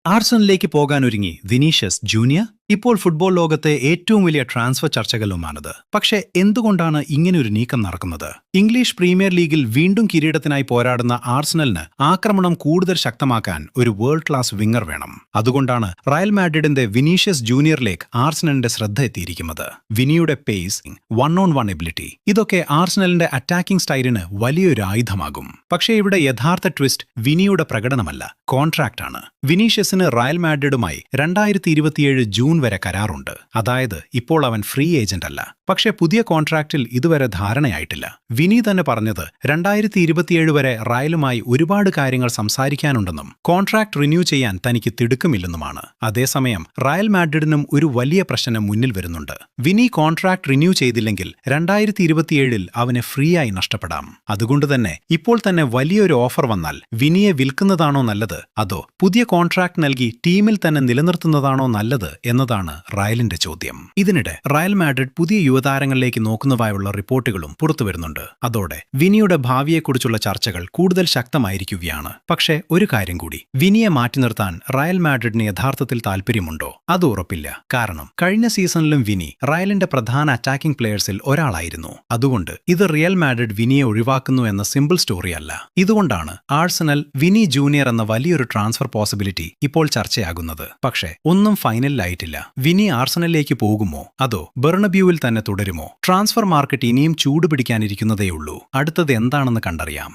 ആർസണലിലേക്ക് പോകാനൊരുങ്ങി Vinicius junior. ഇപ്പോൾ football ലോകത്തെ ഏറ്റവും വലിയ ട്രാൻസ്ഫർ ചർച്ചകളിലുമാണിത്. പക്ഷേ എന്തുകൊണ്ടാണ് ഇങ്ങനെയൊരു നീക്കം നടക്കുന്നത്? ഇംഗ്ലീഷ് പ്രീമിയർ ലീഗിൽ വീണ്ടും കിരീടത്തിനായി പോരാടുന്ന ആർസണലിന് ആക്രമണം കൂടുതൽ ശക്തമാക്കാൻ ഒരു വേൾഡ് ക്ലാസ് വിങ്ങർ വേണം. അതുകൊണ്ടാണ് റയൽ മാഡ്രിഡിന്റെ വിനീഷ്യസ് ജൂനിയറിലേക്ക് ആർസണലിന്റെ ശ്രദ്ധ എത്തിയിരിക്കുന്നത്. വിനിയുടെ പേസിംഗ്, 1-on-1 എബിലിറ്റി, ഇതൊക്കെ ആർസണലിന്റെ അറ്റാക്കിംഗ് സ്റ്റൈലിന് വലിയൊരു ആയുധമാകും. പക്ഷേ ഇവിടെ യഥാർത്ഥ ട്വിസ്റ്റ് വിനിയുടെ പ്രകടനമല്ല, കോൺട്രാക്റ്റാണ്. വിനീഷ്യസിന് റയൽ മാഡ്രിഡുമായി 2027 ജൂൺ വരെ കരാറുണ്ട്. അതായത് ഇപ്പോൾ അവൻ ഫ്രീ ഏജന്റ് അല്ല. പക്ഷേ പുതിയ കോൺട്രാക്റ്റിൽ ഇതുവരെ ധാരണയായിട്ടില്ല. വിനി തന്നെ പറഞ്ഞത് 2027 വരെ റയലുമായി ഒരുപാട് കാര്യങ്ങൾ സംസാരിക്കാനുണ്ടെന്നും കോൺട്രാക്ട് റിന്യൂ ചെയ്യാൻ തനിക്ക് തിടുക്കമില്ലെന്നുമാണ്. അതേസമയം റയൽ മാഡ്രിഡിനും ഒരു വലിയ പ്രശ്നം മുന്നിൽ വരുന്നുണ്ട്. വിനി കോൺട്രാക്ട് റിന്യൂ ചെയ്തില്ലെങ്കിൽ 2027 അവന് ഫ്രീ ആയി നഷ്ടപ്പെടാം. അതുകൊണ്ടുതന്നെ ഇപ്പോൾ തന്നെ വലിയൊരു ഓഫർ വന്നാൽ വിനിയെ വിൽക്കുന്നതാണോ നല്ലത്, അതോ പുതിയ കോൺട്രാക്ട് നൽകി ടീമിൽ തന്നെ നിലനിർത്തുന്നതാണോ നല്ലത് എന്നതാണ് റയലിന്റെ ചോദ്യം. ഇതിനിടെ റയൽ മാഡ്രിഡ് പുതിയ യുവതാരങ്ങളിലേക്ക് നോക്കുന്നതായുള്ള റിപ്പോർട്ടുകളും പുറത്തുവരുന്നുണ്ട്. അതോടെ വിനിയുടെ ഭാവിയെക്കുറിച്ചുള്ള ചർച്ചകൾ കൂടുതൽ ശക്തമായിരിക്കുകയാണ്. പക്ഷേ ഒരു കാര്യം കൂടി, വിനിയെ മാറ്റി നിർത്താൻ റയൽ മാഡ്രിഡിന് യഥാർത്ഥത്തിൽ താല്പര്യമുണ്ടോ? അത് ഉറപ്പില്ല. കാരണം കഴിഞ്ഞ സീസണിലും വിനി റയലിന്റെ പ്രധാന അറ്റാക്കിംഗ് പ്ലെയേഴ്സിൽ ഒരാളായിരുന്നു. അതുകൊണ്ട് ഇത് റിയൽ മാഡ്രിഡ് വിനിയെ ഒഴിവാക്കുന്നു എന്ന സിമ്പിൾ സ്റ്റോറിയല്ല. ഇതുകൊണ്ടാണ് ആഴ്സണൽ വിനി ജൂനിയർ എന്ന വലിയൊരു ട്രാൻസ്ഫർ പോസിബിലിറ്റി ഇപ്പോൾ ചർച്ചയാകുന്നത്. പക്ഷേ ഒന്നും ഫൈനലിലായിട്ടില്ല. വിനി ആർസണലിലേക്ക് പോകുമോ, അതോ ബെർണബ്യൂവിൽ തന്നെ തുടരുമോ? ട്രാൻസ്ഫർ മാർക്കറ്റ് ഇനിയും ചൂടുപിടിക്കാനിരിക്കുന്നതേയുള്ളൂ. അടുത്തത് എന്താണെന്ന് കണ്ടറിയാം.